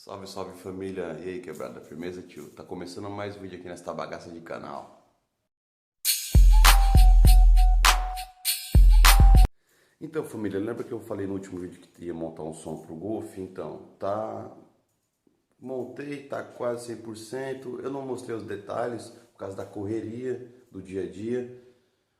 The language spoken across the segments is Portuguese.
Salve, salve família! E aí, quebrada? Firmeza, tio? Tá começando mais um vídeo aqui nesta bagaça de canal. Então, família, lembra que eu falei no último vídeo que ia montar um som pro Golf? Então, montei, tá quase 100%. Eu não mostrei os detalhes por causa da correria do dia a dia.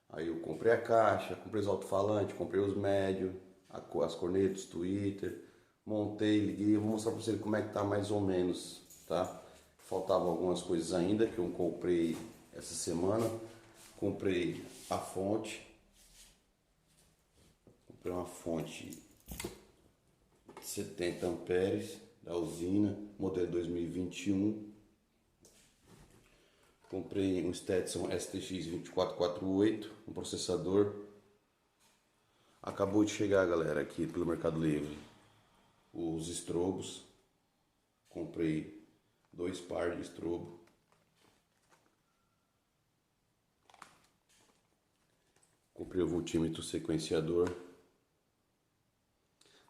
Aí eu comprei a caixa, comprei os alto-falantes, comprei os médios, as cornetas, Twitter. Montei, liguei, eu vou mostrar pra vocês como é que tá mais ou menos, tá? Faltavam algumas coisas ainda que eu comprei essa semana. Comprei a fonte. Comprei uma fonte 70 amperes da usina, modelo 2021. Comprei um Stetson STX 2448, um processador. Acabou de chegar, galera, aqui pelo Mercado Livre, os estrobos. Comprei 2 pares de estrobo. Comprei o voltímetro sequenciador.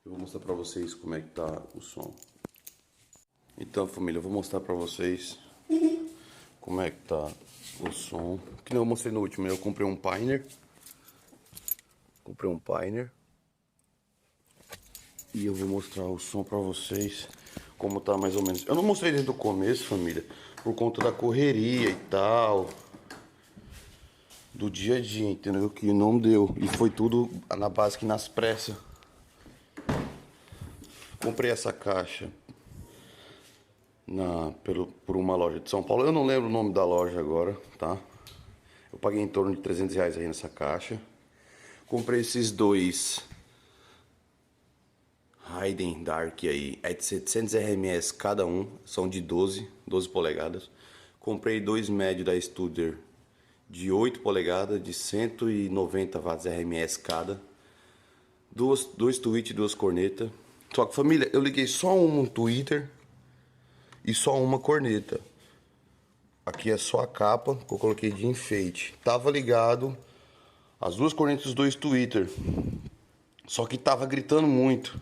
Eu vou mostrar pra vocês como é que tá o som. Então, família, eu vou mostrar pra vocês como é que tá o som. Que nem eu mostrei no último, eu comprei um Pioneer. E eu vou mostrar o som pra vocês, como tá mais ou menos. Eu não mostrei desde o começo, família, por conta da correria e tal, do dia a dia, entendeu? Que não deu. E foi tudo na base que nas pressas. Comprei essa caixa por uma loja de São Paulo. Eu não lembro o nome da loja agora, tá? Eu paguei em torno de R$300 aí nessa caixa. Comprei esses dois Raiden Dark aí, é de 700 RMS cada um, são de 12 polegadas. Comprei dois médios da Studer de 8 polegadas, de 190 watts RMS cada. Dois tweets e 2 cornetas. Só que, família, eu liguei só um Twitter e só uma corneta. Aqui é só a capa que eu coloquei de enfeite. Tava ligado as 2 cornetas e os 2 Twitter. Só que tava gritando muito.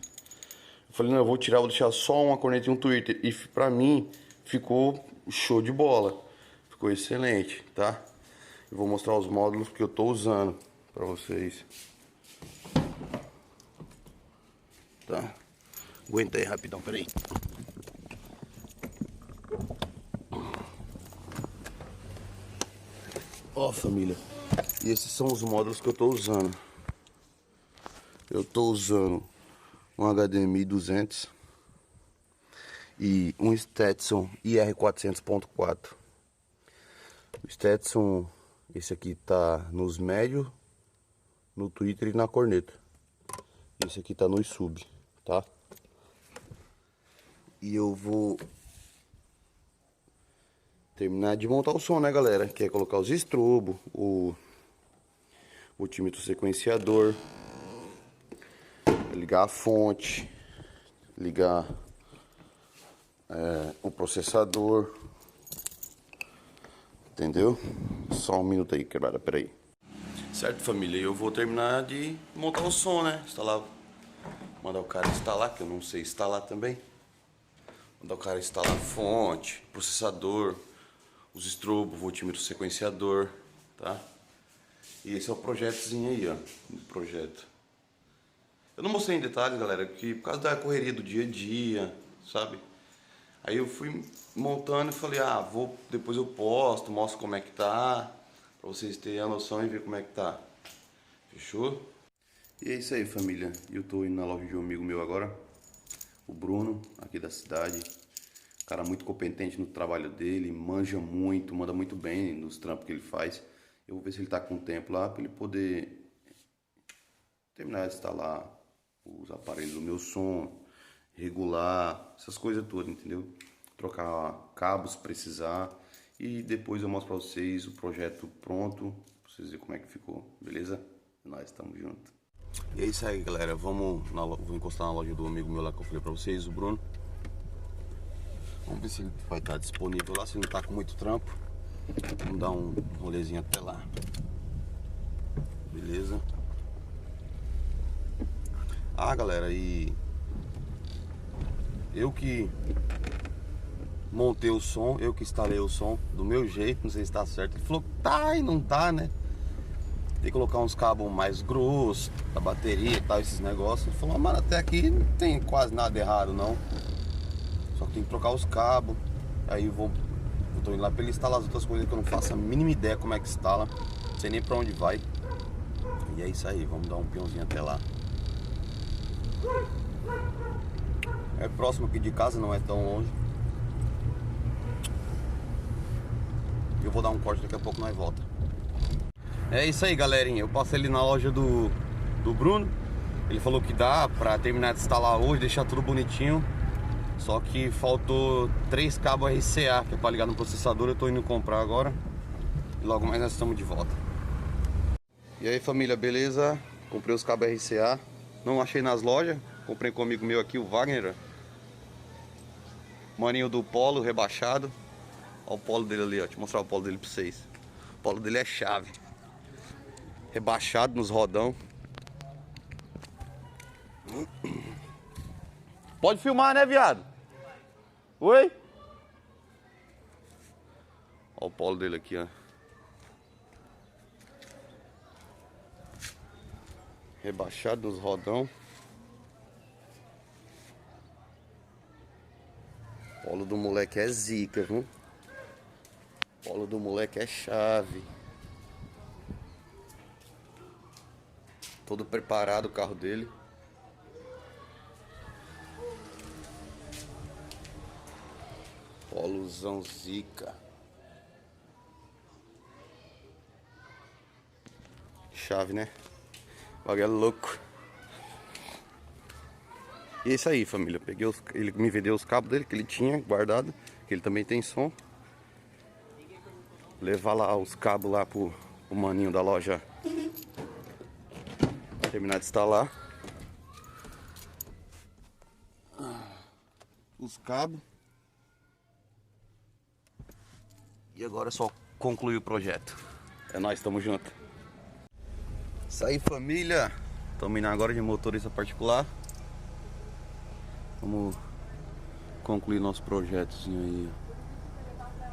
Eu falei, não, eu vou tirar, vou deixar só uma corneta e um Twitter. E pra mim ficou show de bola. Ficou excelente, tá? Eu vou mostrar os módulos que eu tô usando pra vocês. Tá? Aguenta aí rapidão, peraí. Ó, família, e esses são os módulos que eu tô usando. Eu tô usando um HDMI 200 e um Stetson IR400.4. O Stetson, esse aqui tá nos médios, no Twitter e na corneta. Esse aqui tá nos sub, tá? E eu vou terminar de montar o som, né, galera? Que é colocar os estrobos, o multímetro sequenciador, ligar a fonte, ligar o processador, entendeu? Só um minuto aí, quebrada, peraí. Certo, família, eu vou terminar de montar o som, né? Instalar, mandar o cara instalar, que eu não sei instalar também. Mandar o cara instalar a fonte, processador, os estrobos, voltímetro sequenciador, tá? E esse é o projetozinho aí, ó, o projeto. Eu não mostrei em detalhes, galera, que por causa da correria do dia a dia, sabe? Aí eu fui montando e falei, depois eu posto, mostro como é que tá, pra vocês terem a noção e ver como é que tá. Fechou? E é isso aí, família. Eu tô indo na loja de um amigo meu agora, o Bruno, aqui da cidade. Cara muito competente no trabalho dele, manja muito, manda muito bem nos trampos que ele faz. Eu vou ver se ele tá com tempo lá pra ele poder terminar de instalar os aparelhos do meu som, regular, essas coisas todas, entendeu? Trocar cabos se precisar. E depois eu mostro pra vocês o projeto pronto, pra vocês verem como é que ficou, beleza? Nós estamos juntos. E é isso aí, galera. Vou encostar na loja do amigo meu lá que eu falei pra vocês, o Bruno. Vamos ver se ele vai estar disponível lá, se não tá com muito trampo. Vamos dar um rolezinho até lá. Beleza? Galera, e eu que montei o som, eu que instalei o som do meu jeito, não sei se tá certo. Ele falou que tá e não tá, né? Tem que colocar uns cabos mais grossos da bateria e tal, esses negócios. Ele falou, mano, até aqui não tem quase nada errado não. Só que tem que trocar os cabos. Aí eu tô indo lá pra ele instalar as outras coisas que eu não faço a mínima ideia como é que instala. Não sei nem pra onde vai. E é isso aí, vamos dar um peãozinho até lá. É próximo aqui de casa, não é tão longe. Eu vou dar um corte, daqui a pouco nós volta. É isso aí, galerinha. Eu passei ali na loja do Bruno. Ele falou que dá pra terminar de instalar hoje, deixar tudo bonitinho. Só que faltou 3 cabos RCA, que é pra ligar no processador. Eu tô indo comprar agora. E logo mais nós estamos de volta. E aí, família, beleza? Comprei os cabos RCA. Não achei nas lojas. Comprei com um amigo meu aqui, o Wagner. Maninho do Polo, rebaixado. Olha o polo dele ali, ó. Deixa eu mostrar o polo dele pra vocês. O polo dele é chave. Rebaixado nos rodão. Pode filmar, né, viado? Oi? Olha o polo dele aqui, ó. Rebaixado nos rodão. O polo do moleque é zica, viu? O polo do moleque é chave. Todo preparado o carro dele. Polozão zica. Chave, né? O bagulho é louco. E é isso aí, família. Peguei ele me vendeu os cabos dele que ele tinha guardado, que ele também tem som. Levar lá os cabos lá pro maninho da loja terminar de instalar os cabos. E agora é só concluir o projeto. É nóis, tamo junto. Isso aí, família. Estamos indo agora de motorista particular. Vamos concluir nosso projetozinho aí.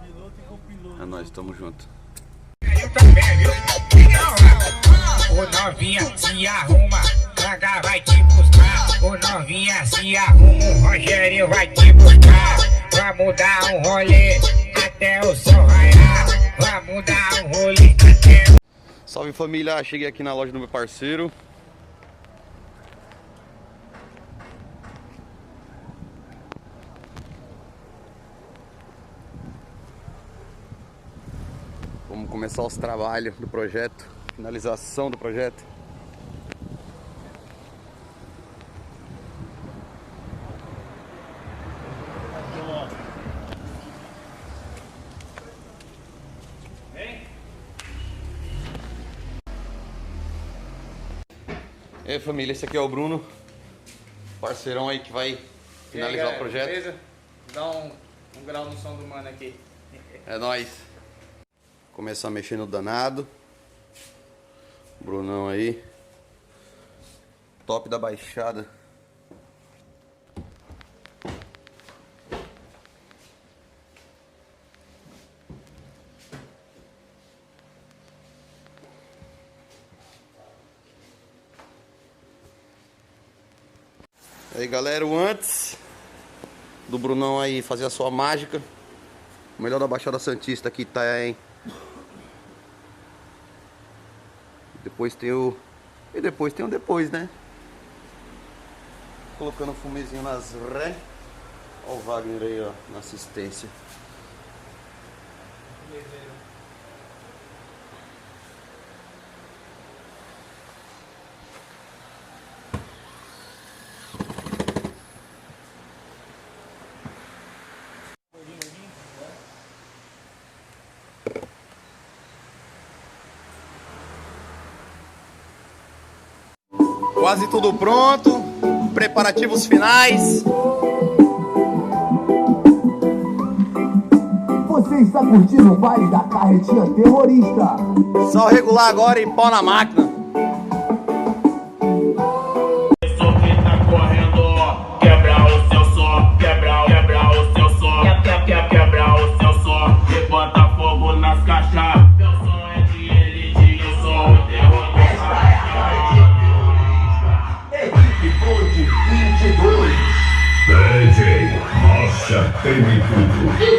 Piloto e copiloto. É nóis, tamo junto. Ô novinha, se arruma, Braga vai te buscar. Ô novinha, se arruma, o Rogério vai te buscar. Vamos dar um rolê até o sol raiar. Vamos dar um rolê até o... Salve, família, cheguei aqui na loja do meu parceiro. Vamos começar os trabalhos do projeto, finalização do projeto. E aí, família, esse aqui é o Bruno, parceirão aí que vai finalizar o projeto. Beleza? Dá um grau no som do mano aqui. É nóis. Começar a mexer no danado. Brunão aí. Top da baixada. E aí, galera, o antes do Brunão aí fazer a sua mágica. O melhor da Baixada Santista aqui tá, hein? Depois tem o... E depois tem o depois, né? Colocando o fumezinho nas ré. Olha o Wagner aí, ó, na assistência. Quase tudo pronto, preparativos finais. Você está curtindo o baile da carretinha terrorista. Só regular agora e pau na máquina. Só que tá correndo, quebrar o seu som, quebrar o seu som. Treme tudo.